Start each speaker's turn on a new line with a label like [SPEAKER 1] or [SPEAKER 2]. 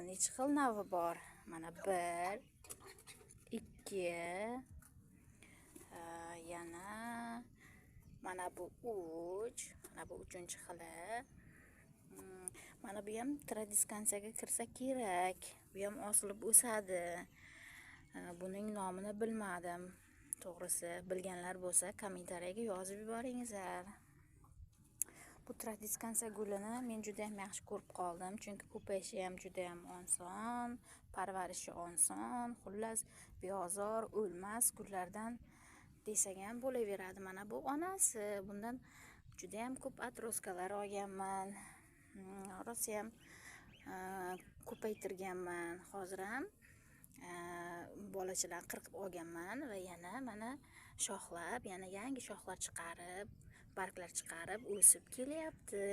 [SPEAKER 1] necha xil navi bor? Mana 1, 2, yana mana bu 3, mana bu 3-xili. Mana bu ham tradiskansiyaga kirsa kerak. Bu ham osilib o'sadi. Buning nomini bilmadim. To'g'risi, bilganlar bo'lsa kommentariyaga yozib yuboringizlar. Bu tradiskansiya gulini men juda ham yaxshi ko'rib qoldim, chunki ko'payishi ham juda ham oson, parvarishi oson, xullas beozor, o'lmas gullardan desak ham bo'laveradi. Mana bu onasi. Bundan juda ham ko'p atroskalar olganman. Rosa ham ko'paytirganman. Hozir ham bolachalar qirqib olganman va yana mana shoxlab, yana yangi shoxlar chiqarib, barglar chiqarib o'sib kelyapti.